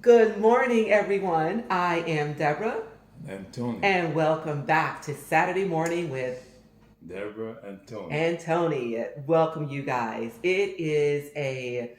Good morning, everyone. I am Deborah, And Tony. and welcome back to Saturday Morning with Deborah and Tony. and Tony. Welcome, you guys. It is a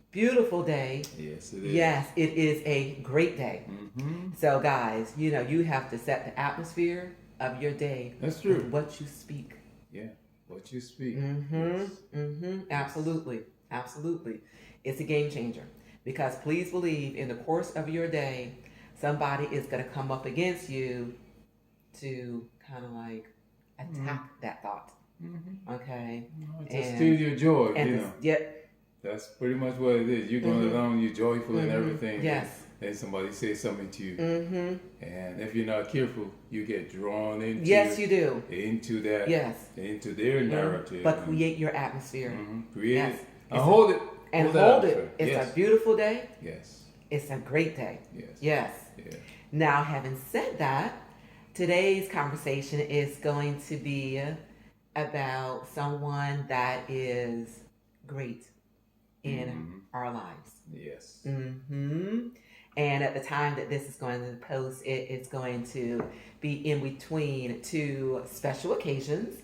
beautiful day. Yes, it is. Yes, it is a great day. Mm-hmm. So, guys, you have to set the atmosphere of your day That's true. with what you speak. Yeah, what you speak. Mm-hmm. Yes. Mm-hmm. Absolutely. Absolutely. It's a game changer. Because please believe in the course of your day, somebody is going to come up against you to kind of like attack that thought. Mm-hmm. Okay. To steal your joy, Yep. That's pretty much what it is. You're going along, you're joyful and everything. Yes. And somebody says something to you. Mm-hmm. And if you're not careful, you get drawn into Yes, you do. Into that. Yes. Into their narrative. But create your atmosphere. Create Yes. it. And hold it. Hold it. It's a beautiful day. Yes. It's a great day. Yes. Yes. Yeah. Now, having said that, today's conversation is going to be about someone that is great in our lives. Yes. Mm-hmm. And at the time that this is going to post, it is going to be in between two special occasions.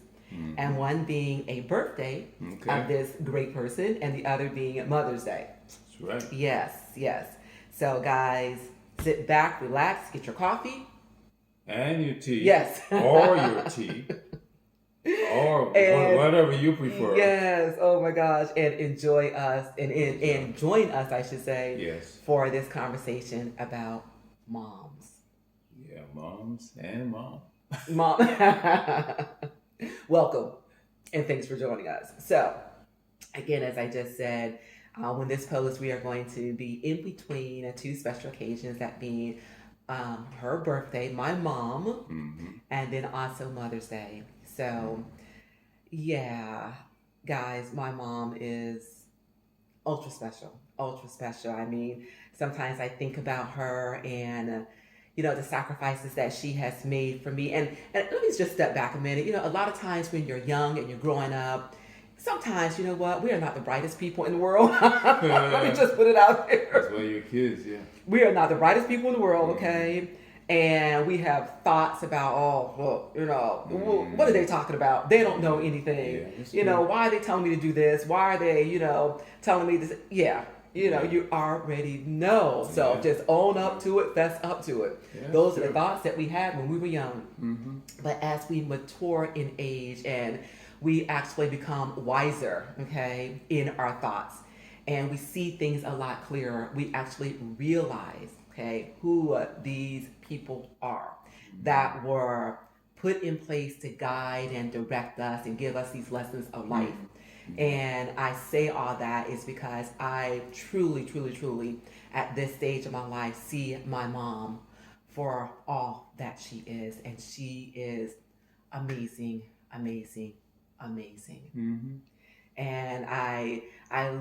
And one being a birthday of this great person, and the other being Mother's Day. That's right. Yes. So, guys, sit back, relax, get your coffee. And your tea. Yes. Or your tea. Or whatever you prefer. Yes. Oh my gosh. And enjoy us and join us, I should say. Yes. For this conversation about moms. Yeah, moms and mom. Welcome. And thanks for joining us. So, again, as I just said, when this post, we are going to be in between two special occasions, that being her birthday, my mom, and then also Mother's Day. So, yeah, guys, my mom is ultra special. I mean, sometimes I think about her and the sacrifices that she has made for me. And let me just step back a minute. A lot of times when you're young and you're growing up, sometimes, we are not the brightest people in the world. Let me just put it out there. That's why you're kids, yeah. We are not the brightest people in the world, okay? And we have thoughts about, what are they talking about? They don't know anything. Yeah, why are they telling me to do this? Why are they, telling me this? Yeah. You already know. So just own up to it, fess up to it. Yeah, those are the thoughts that we had when we were young. But as we mature in age and we actually become wiser, okay, in our thoughts, and we see things a lot clearer, we actually realize, okay, who these people are that were put in place to guide and direct us and give us these lessons of life. And I say all that is because I truly, at this stage of my life, see my mom for all that she is. And she is amazing. And I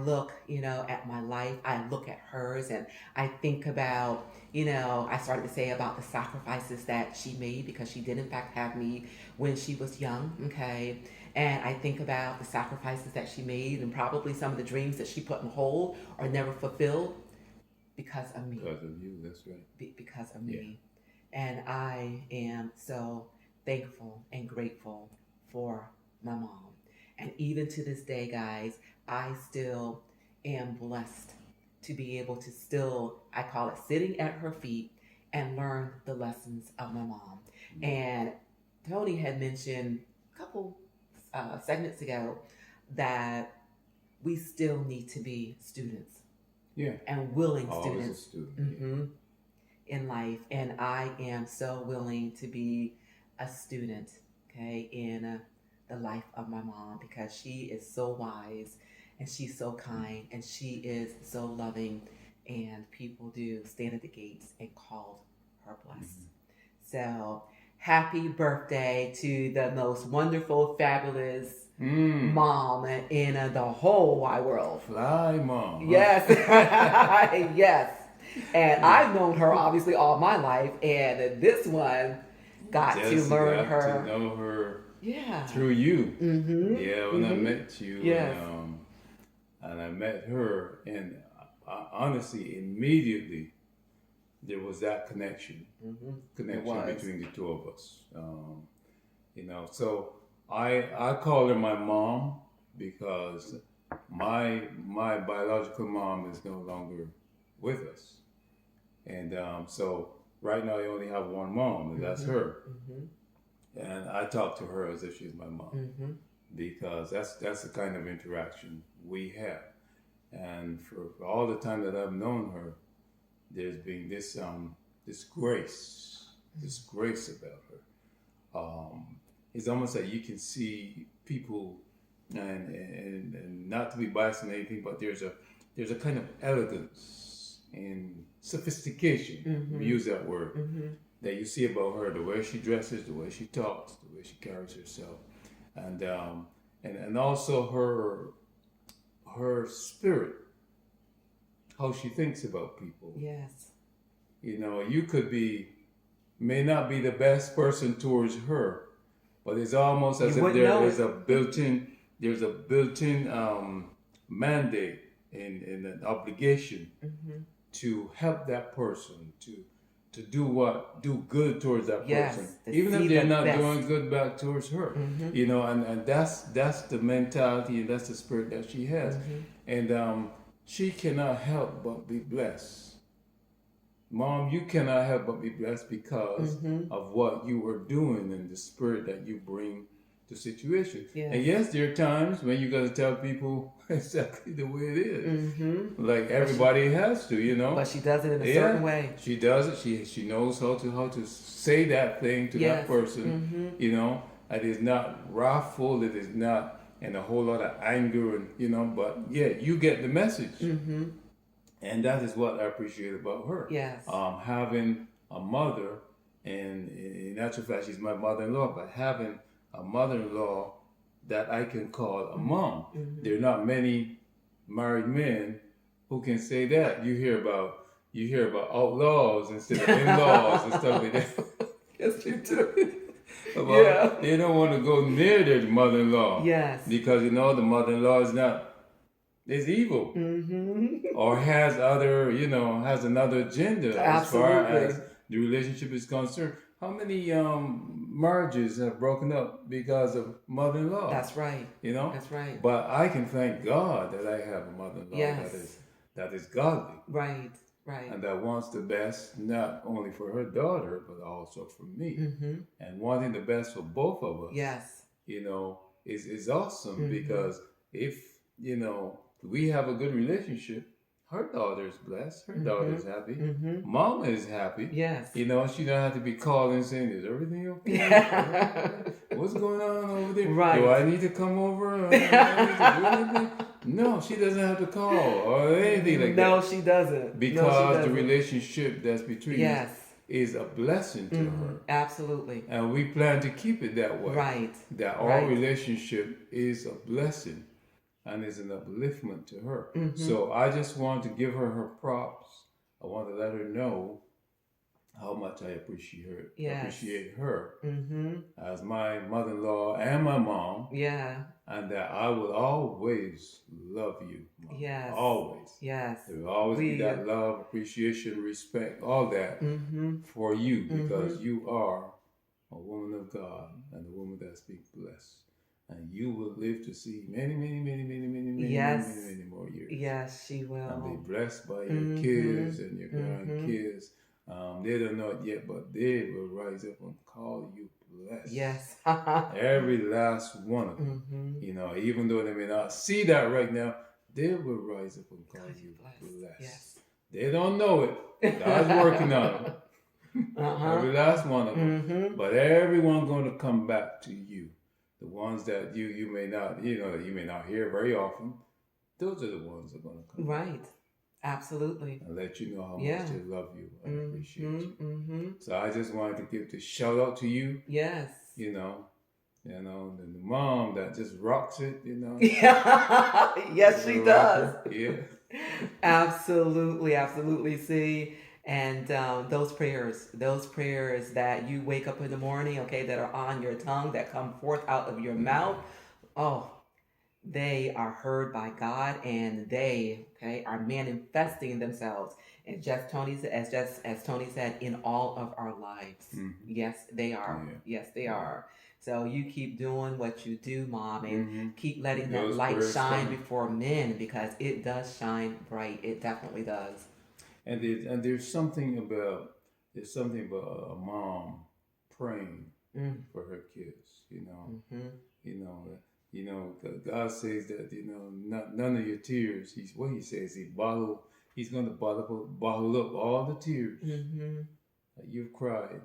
look, at my life, I look at hers, and I think about, I started to say about the sacrifices that she made, because she did in fact have me when she was young, okay? And I think about the sacrifices that she made and probably some of the dreams that she put on hold or never fulfilled because of me. Because of you, that's right. Because of me. And I am so thankful and grateful for my mom. And even to this day, guys, I still am blessed to be able to still, I call it sitting at her feet and learn the lessons of my mom. And Tony had mentioned a couple segments ago that we still need to be students. Yeah. And willing Always students. a student. In life. And I am so willing to be a student, okay, in the life of my mom, because she is so wise and she's so kind and she is so loving, and people do stand at the gates and call her blessed. So happy birthday to the most wonderful, fabulous mom in the whole wide world. Fly mom. Huh? Yes. Yes. And I've known her obviously all my life, and this one got to learn her. To know her Yeah. through you. Mm-hmm. Yeah, when I met you. Yes. And I met her, and honestly, immediately, there was that connection between the two of us. So I call her my mom because my biological mom is no longer with us, and so right now I only have one mom, and that's her. And I talk to her as if she's my mom because that's the kind of interaction we have. And for all the time that I've known her, there's been this grace about her. It's almost like you can see people, and not to be biased in anything, but there's a kind of elegance and sophistication. We use that word that you see about her, the way she dresses, the way she talks, the way she carries herself, and also her spirit, how she thinks about people. Yes. You may not be the best person towards her, but it's almost as if there's a built-in mandate and an obligation to help that person, to do good towards that person, even if they're not doing good back towards her. And that's the mentality and that's the spirit that she has. And she cannot help but be blessed. Mom, you cannot help but be blessed because of what you are doing and the spirit that you bring to situation. And yes, there are times when you got to tell people exactly the way it is. Like everybody has to, But she does it in a certain way. She does it. She knows how to say that thing to that person. It is not wrathful. It is not in a whole lot of anger, and but you get the message. And that is what I appreciate about her. Yes. Having a mother, and in actual fact, she's my mother-in-law, but having a mother-in-law that I can call a mom. There are not many married men who can say that. You hear about outlaws instead of in-laws and stuff like that. Yes, you do. They don't want to go near their mother-in-law. Yes. Because the mother-in-law is evil. Or has another agenda. Absolutely. As far as the relationship is concerned. How many marriages have broken up because of mother-in-law? That's right. That's right. But I can thank God that I have a mother-in-law that is godly. Right. And that wants the best, not only for her daughter, but also for me. And wanting the best for both of us. Yes. Is awesome because if, we have a good relationship, her daughter is blessed. Her daughter is happy. Mama is happy. Yes. She don't have to be calling saying, "Is everything okay? What's going on over there? Right. Do I need to come over? Do I need to do anything?" No, she doesn't have to call or anything like that. No, she doesn't. Because the relationship that's between us is a blessing to her. Absolutely. And we plan to keep it that way. Right. That our relationship is a blessing. And is an upliftment to her. So I just want to give her props. I want to let her know how much I appreciate her as my mother-in-law and my mom. And that I will always love you, Mom. Yes. Always. Yes. There will always be that love, appreciation, respect, all that for you because you are a woman of God and a woman that speaks blessed. And you will live to see many more years. Yes, she will. And be blessed by your kids and your grandkids. They don't know it yet, but they will rise up and call you blessed. Yes. Every last one of them. Even though they may not see that right now, they will rise up and call you blessed. Yes. They don't know it. God's working on it. Every last one of them. But everyone going to come back to you. The ones that you may not, that you may not hear very often, those are the ones that are going to come. Right. Absolutely. And let you know how much they love you and appreciate you. So I just wanted to give this shout out to you. Yes. And the mom that just rocks it, Yes, she does. Yeah. Absolutely. See, and those prayers that you wake up in the morning, that are on your tongue, that come forth out of your mouth. Oh, they are heard by God, and they, okay, are manifesting themselves. And as Tony said, in all of our lives. Mm-hmm. Yes, they are. Yeah. Yes, they Yeah. are. So you keep doing what you do, Mom, and Mm-hmm. keep letting that Those light prayers shine coming. before men, because it does shine bright. It definitely does. And there's something about a mom praying Mm. for her kids. Mm-hmm. You know, God says that none of your tears. What he says. He's going to bottle up all the tears Mm-hmm. that you've cried.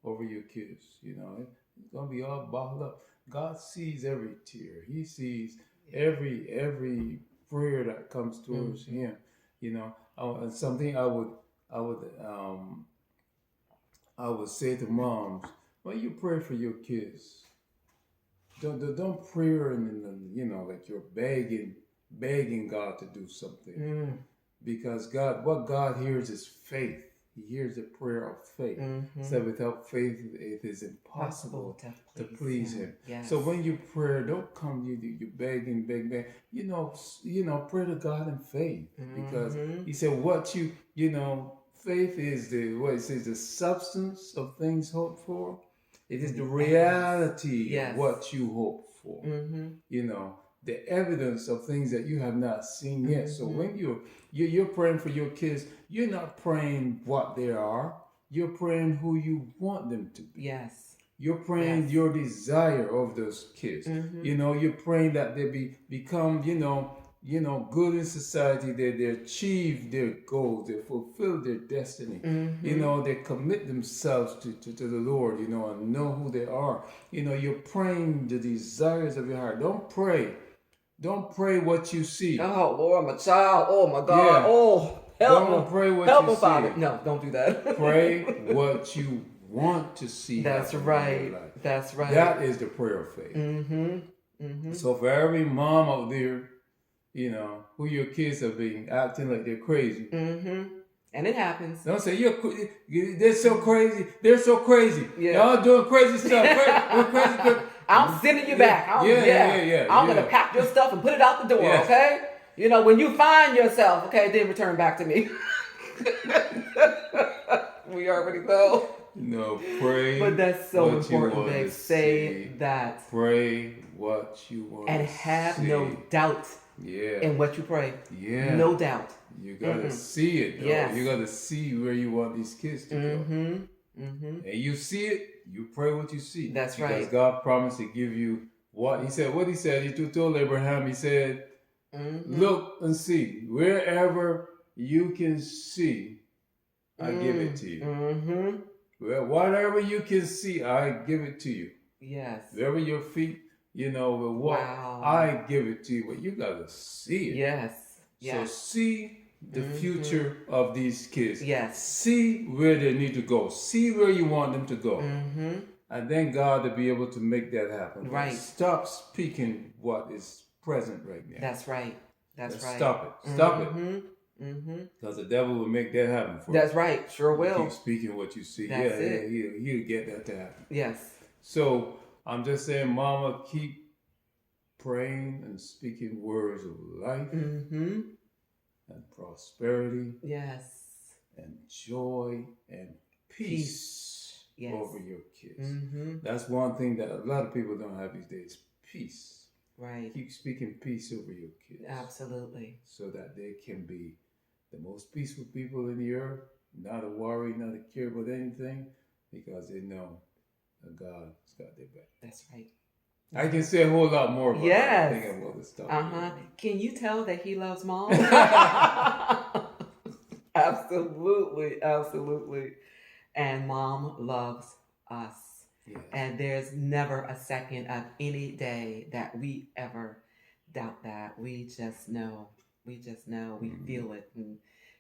Over your kids. It's going to be all bottled up. God sees every tear. He sees every prayer that comes towards Mm-hmm. him. And something I would I would say to moms, when you pray for your kids, don't pray like you're begging God to do something, Mm. because what God hears is faith. He hears the prayer of faith. Mm-hmm. So without faith, it is Possible impossible to please Him. Yes. So when you pray, don't come you begging, beg. Pray to God in faith, because Mm-hmm. He said faith is the substance of things hoped for. It is the reality Yes. of what you hope for. Mm-hmm. The evidence of things that you have not seen yet. Mm-hmm. So when you're praying for your kids, you're not praying what they are. You're praying who you want them to be. Yes. You're praying your desire of those kids. Mm-hmm. You're praying that they become, good in society. They achieve their goals. They fulfill their destiny. Mm-hmm. They commit themselves to the Lord. And know who they are. You're praying the desires of your heart. Don't pray what you see. Oh Lord, my child. Oh my God. Yeah. Oh, help Don't me. pray what help you me, Father. see. No, don't do that. Pray what you want to see. That's right. That's right. That is the prayer of faith. Mm-hmm. Mm-hmm. So for every mom out there, who your kids are being acting like they're crazy. Mm-hmm. And it happens. Don't say they're so crazy. They're so crazy. Yeah. Y'all doing crazy stuff. crazy. I'm sending you back. Yeah. I'm gonna pack your stuff and put it out the door. Yeah. Okay. When you find yourself, okay, then return back to me. We already know. Pray. But that's so important, babe. Say that. Pray what you want. And have no doubt. In what you pray. Yeah. No doubt. You gotta see it, though. Yes. You gotta see where you want these kids to go. And you see it, you pray what you see. That's right. Because God promised to give you what He said. He told Abraham, He said, look and see. Wherever you can see, I give it to you. Well, whatever you can see, I give it to you. Yes. Wherever your feet, will walk, I give it to you. But you gotta see it. Yes. So see the future of these kids. Yes. See where they need to go. See where you want them to go. And then God to be able to make that happen. Right. Stop speaking what is present right now. That's right. That's right. Stop it. Stop it. Because the devil will make that happen for you. That's right. Sure will. Keep speaking what you see. That's it. He'll get that to happen. Yes. So I'm just saying, Mama, keep praying and speaking words of life and prosperity. Yes. And joy and peace. Yes. Over your kids. That's one thing that a lot of people don't have these days. Peace. Right. Keep speaking peace over your kids. Absolutely. So that they can be the most peaceful people in the earth, not a worry, not a care about anything, because they know that God has got their back. That's right. I can say a whole lot more about that. I think about this stuff. Can you tell that he loves Mom? Absolutely. Absolutely. And Mom loves us. Yes. And there's never a second of any day that we ever doubt that. We just know. We feel it. And,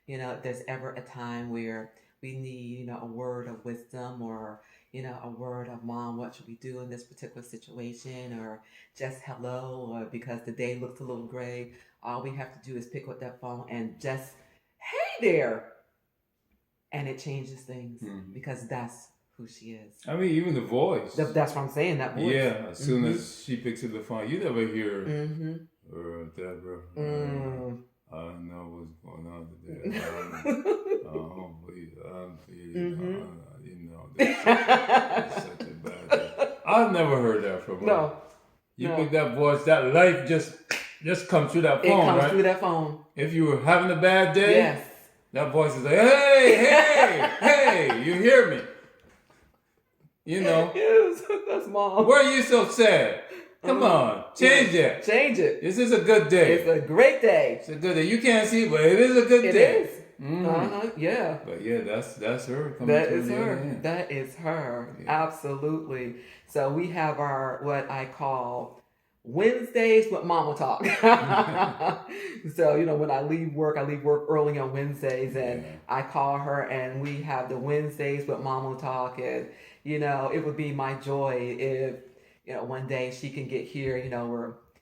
if there's ever a time where we need, a word of wisdom or, a word of Mom, what should we do in this particular situation, or just hello, or because the day looks a little gray, all we have to do is pick up that phone and just, hey there. And it changes things because that's who she is. I mean, even the voice. That's what I'm saying. That voice. Yeah, as soon as she picks up the phone, you never hear Mm-hmm. Deborah. I don't know what's going on today. Please, Mm-hmm. It's such a bad day. I've never heard that from her. No. You pick that voice, that life just comes through that phone, It comes right? through that phone. If you were having a bad day, yes, that voice is like, hey, you hear me? You know. Yes, that's mom. Why are you so sad? Come on, change it. Change it. This is a good day. It's a great day. It's a good day. You can't see it, but it is a good It day. is. Yeah. But yeah, that's her coming That through is the her. other end. That is her. Yeah. Absolutely. So we have our what I call Wednesdays with Mama Talk. So when I leave work early on Wednesdays, and I call her, and we have the Wednesdays with Mama Talk, and it would be my joy if one day she can get here.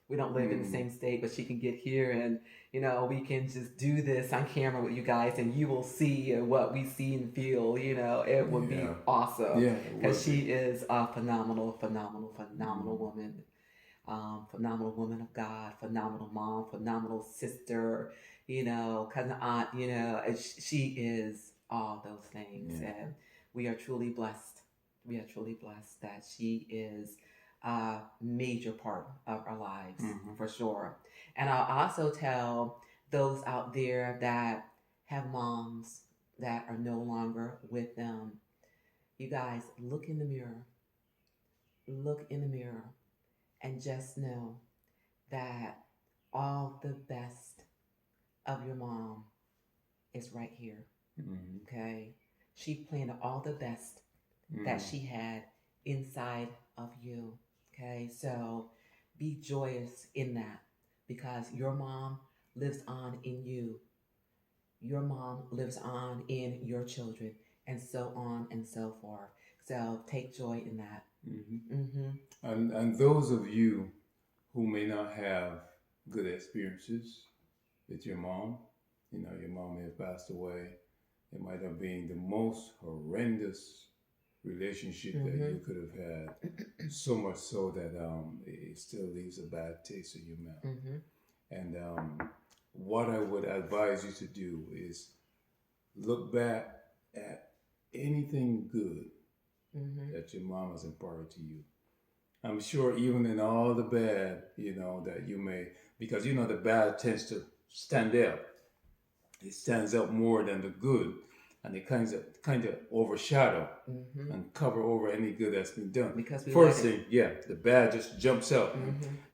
We don't live in the same state, but she can get here, and we can just do this on camera with you guys, and you will see what we see and feel. It would be awesome. Yeah, because she is a phenomenal woman. Phenomenal woman of God, phenomenal mom, phenomenal sister, cousin, aunt, and she is all those things. Yeah. And we are truly blessed. We are truly blessed that she is a major part of our lives, for sure. And I'll also tell those out there that have moms that are no longer with them, you guys, look in the mirror. Look in the mirror. And just know that all the best of your mom is right here. Okay? She planted all the best that she had inside of you. Okay? So be joyous in that, because your mom lives on in you. Your mom lives on in your children, and so on and so forth. So take joy in that. And those of you who may not have good experiences with your mom, your mom may have passed away. It might have been the most horrendous relationship that you could have had, so much so that it still leaves a bad taste in your mouth. And what I would advise you to do is look back at anything good that your mom has imparted to you. I'm sure even in all the bad, that you may, because the bad tends to stand out. It stands out more than the good, and it kind of overshadow and cover over any good that's been done. Because first thing, the bad just jumps out,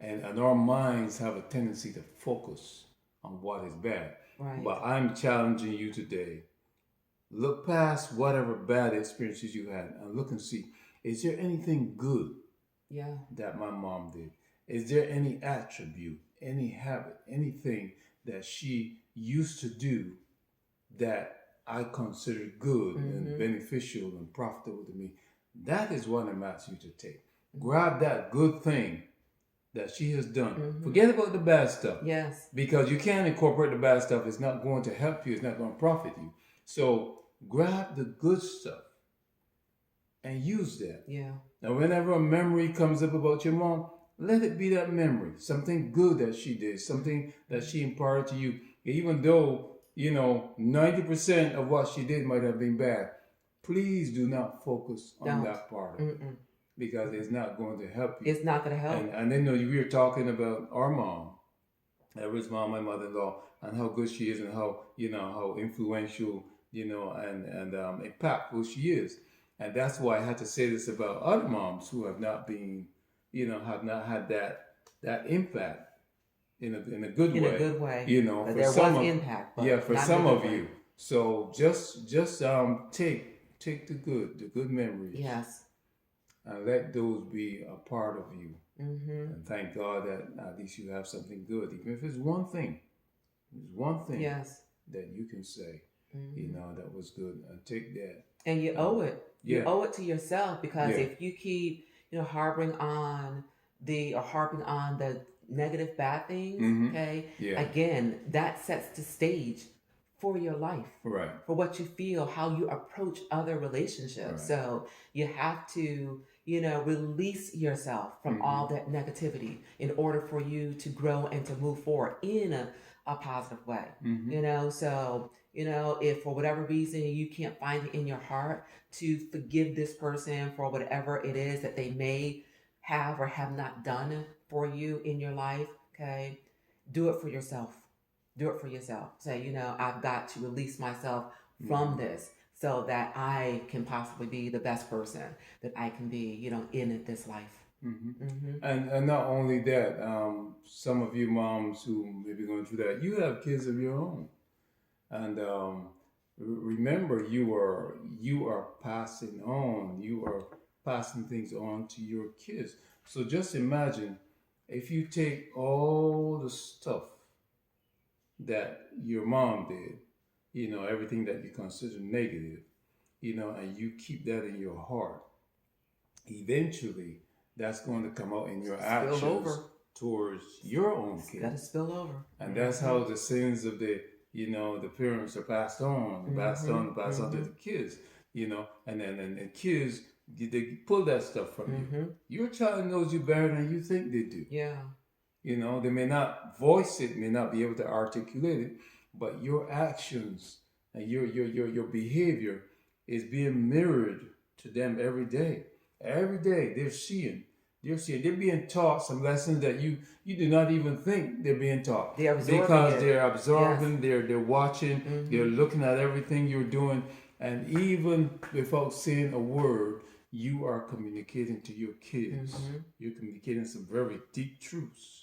and our minds have a tendency to focus on what is bad. Right. But I'm challenging you today. Look past whatever bad experiences you had and look and see, is there anything good that my mom did? Is there any attribute, any habit, anything that she used to do that I consider good and beneficial and profitable to me? That is what I'm asking you to take. Grab that good thing that she has done. Forget about the bad stuff. Yes. Because you can't incorporate the bad stuff. It's not going to help you. It's not going to profit you. So grab the good stuff and use that. Yeah. Now, whenever a memory comes up about your mom, let it be that memory. Something good that she did. Something that she imparted to you. Even though, 90% of what she did might have been bad. Please do not focus on that part of it. Because it's not going to help you. It's not going to help. And then we were talking about our mom, Edward's mom, my mother-in-law, and how good she is, and how how influential, and impactful she is. And that's why I had to say this about other moms who have not been, have not had that impact in a good way. In a good way. For there some was impact. But for some of you. So just take the good memories. Yes. And let those be a part of you. And thank God that at least you have something good. Even if it's one thing. There's one thing that you can say, that was good. And take that. And you owe it. You owe it to yourself, because if you keep, harping on the negative bad things, again, that sets the stage for your life, Right. for what you feel, how you approach other relationships. Right. So you have to, release yourself from all that negativity in order for you to grow and to move forward in a positive way. So, if for whatever reason you can't find it in your heart to forgive this person for whatever it is that they may have or have not done for you in your life, okay, do it for yourself. Do it for yourself. Say, I've got to release myself from this so that I can possibly be the best person that I can be, in this life. And not only that, some of you moms who may be going through that, you have kids of your own, and remember, you are passing on, you are passing things on to your kids. So just imagine if you take all the stuff that your mom did, everything that you consider negative, and you keep that in your heart, eventually that's going to come out in your actions over towards your own kids. Got to spill over. And that's how the sins of the parents are passed on, passed on to the kids, and then kids, they pull that stuff from you. Your child knows you better than you think they do. Yeah. They may not voice it, may not be able to articulate it, but your actions and your behavior is being mirrored to them every day. Every day they're seeing. They're being taught some lessons that you do not even think they're being taught. They're absorbing because they're absorbing, yes. they're watching, they're looking at everything you're doing, and even without saying a word, you are communicating to your kids. You're communicating some very deep truths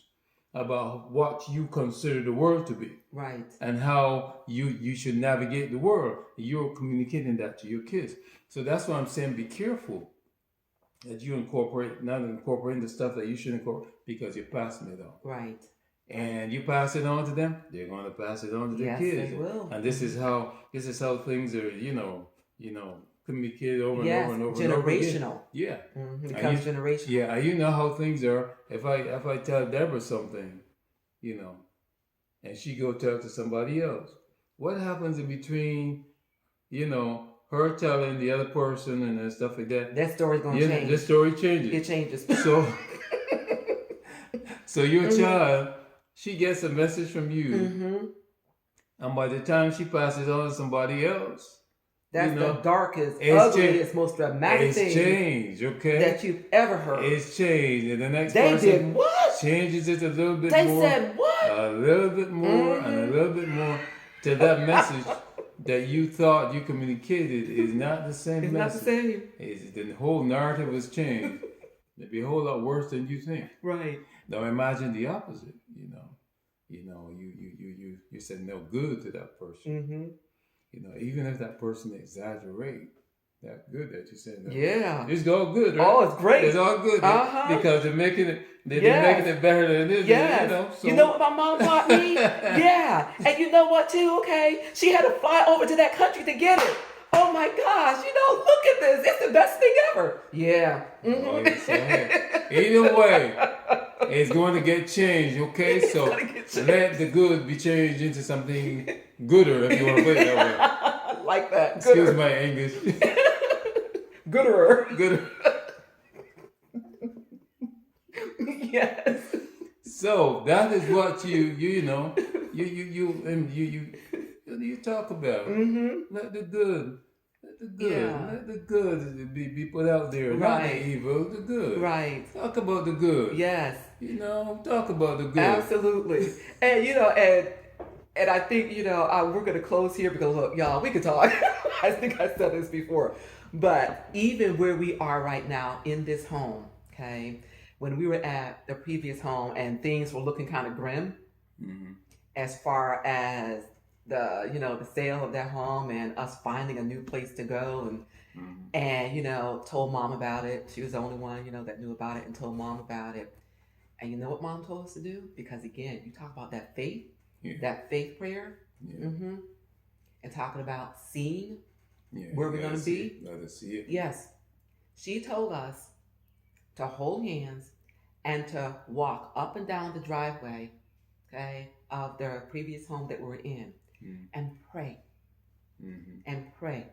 about what you consider the world to be. Right. And how you should navigate the world. You're communicating that to your kids. So that's why I'm saying be careful that you not incorporating the stuff that you should incorporate, because you're passing it on. Right. And you pass it on to them, they're going to pass it on to their kids. Yes, they will. And this is how things are, communicated over and over and over. Generational. Yeah. It becomes generational. Yeah, and you know how things are. If I tell Deborah something, and she go tell it to somebody else, what happens in between, her telling the other person and stuff like that? That story's going to change. The story changes. It changes. So your child, she gets a message from you, and by the time she passes on to somebody else, that's the darkest, ugliest, most dramatic thing changed, okay? that you've ever heard. It's changed, and the next they person did what? Changes it a little bit they more. They said what? A little bit more and a little bit more to that message that you thought you communicated is not the same it's message. It's not the same. The whole narrative was changed. It'd be a whole lot worse than you think. Right. Now imagine the opposite. You said no good to that person. Even if that person exaggerate that good that you said. No, yeah. It's all good, right? Oh, it's great. It's all good because they're making it. They're making it better than it is. Yes. So. You know what my mom taught me? Yeah. And you know what too? Okay. She had to fly over to that country to get it. Oh my gosh, look at this. It's the best thing ever. Yeah. Either way, it's going to get changed, okay? So let the good be changed into something gooder, if you want to put it that way. I like that. Excuse my English. Gooder. Yes. So that is what you talk about. Let the good. Let the good be put out there. Not the evil, the good. Right. Talk about the good. Yes. Talk about the good. Absolutely. And and I think we're gonna close here because look, y'all, we could talk. I think I said this before, but even where we are right now in this home, okay, when we were at the previous home and things were looking kind of grim, as far as the sale of that home and us finding a new place to go and told mom about it. She was the only one that knew about it and told mom about it. And you know what mom told us to do? Because again, you talk about that faith, that faith prayer, and talking about seeing where we're going to be. Let us see it. Yes, she told us to hold hands and to walk up and down the driveway, okay, of the previous home that we're in. Mm-hmm. Mm-hmm. and pray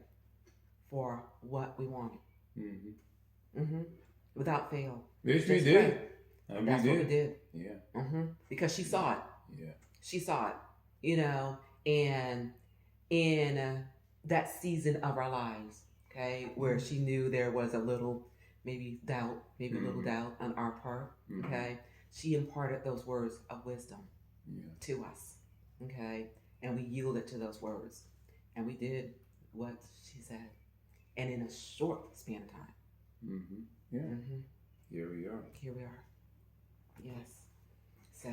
for what we wanted. Mm-hmm. Without fail. Which we Just did. pray. And And that's what we did. Yeah. Because she saw it. Yeah. She saw it, and in that season of our lives, okay, where she knew there was a little, maybe doubt, maybe a little doubt on our part, okay, she imparted those words of wisdom to us, okay, and we yielded to those words, and we did what she said, and in a short span of time. Yeah. Here we are. Here we are. Yes. So,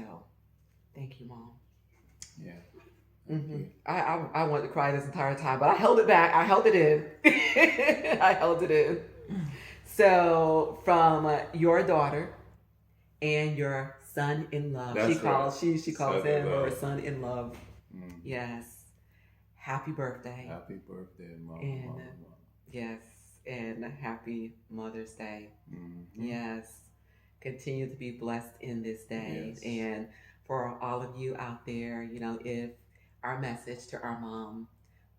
thank you, Mom. Yeah. I wanted to cry this entire time, but I held it back. I held it in. I held it in. So, from your daughter and your son in love, That's she calls right. she calls Son in him her love. son in love. Yes. Happy birthday. Happy birthday, Mom. And Mom. yes, and happy Mother's Day. Mm-hmm. Yes. Continue to be blessed in this day. Yes. And for all of you out there, if our message to our mom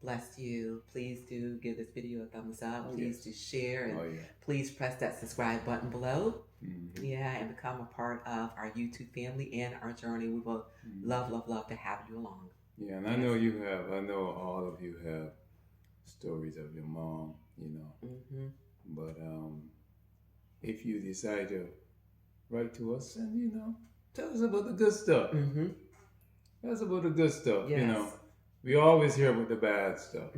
blessed you, please do give this video a thumbs up. Please do share, and please press that subscribe button below. And become a part of our YouTube family and our journey. We will love to have you along. Yeah, and I know all of you have stories of your mom, but if you decide to write to us and tell us about the good stuff. Tell us about the good stuff. Yes. We always hear about the bad stuff,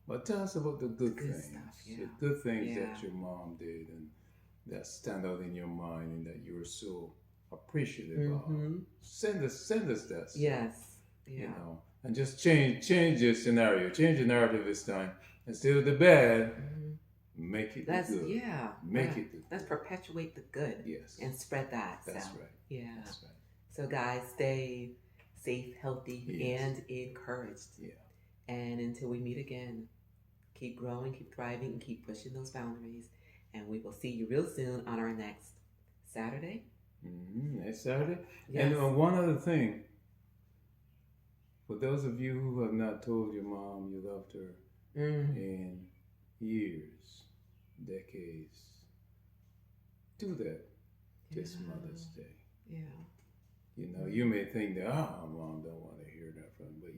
but tell us about the good things, stuff, the good things that your mom did and that stand out in your mind and that you were so appreciative of. Send us that stuff. Yes. Yeah. And just change your scenario, change the narrative this time. Instead of the bad, make it the good. Yeah. Make it the good. Let's perpetuate the good. Yes. And spread that. That's right. Yeah. That's right. So guys, stay safe, healthy, and encouraged. Yeah. And until we meet again, keep growing, keep thriving, and keep pushing those boundaries. And we will see you real soon on our next Saturday. Next Saturday. Yes. And one other thing. For those of you who have not told your mom you loved her in years, decades, do that this Mother's Day. Yeah. You may think that, mom don't want to hear that from, but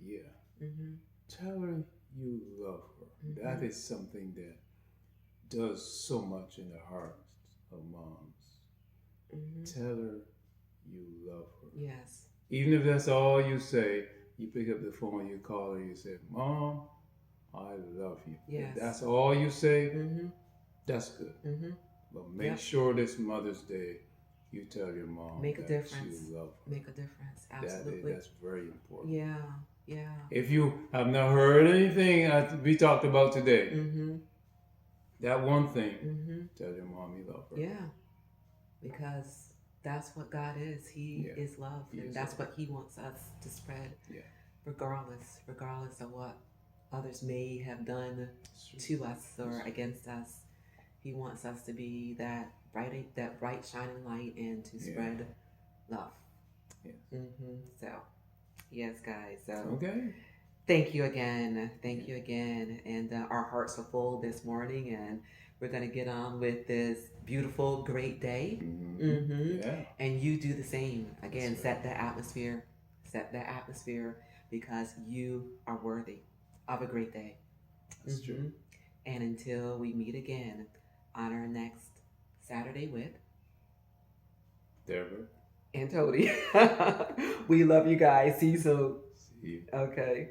tell her you love her. That is something that does so much in the hearts of moms. Tell her you love her. Yes. Even if that's all you say, you pick up the phone, you call her, you say, Mom, I love you. Yes. If that's all you say, that's good. But make sure this Mother's Day, you tell your mom Make a that difference. you love her. Make a difference. Absolutely. That's very important. Yeah. If you have not heard anything we talked about today, that one thing, tell your mom you love her. Yeah. Because that's what God is. He is love. And that's what He wants us to spread. Yeah. Regardless of what others may have done to us or against us. He wants us to be that bright shining light and to spread love. Yeah. So, yes, guys. So, okay. Thank you again. Thank you again. And our hearts are full this morning, and we're going to get on with this beautiful, great day. Yeah. And you do the same. Again, set the atmosphere. Set the atmosphere because you are worthy of a great day. That's true. And until we meet again on our next Saturday with Deborah and Tony. We love you guys. See you soon. See you. Okay.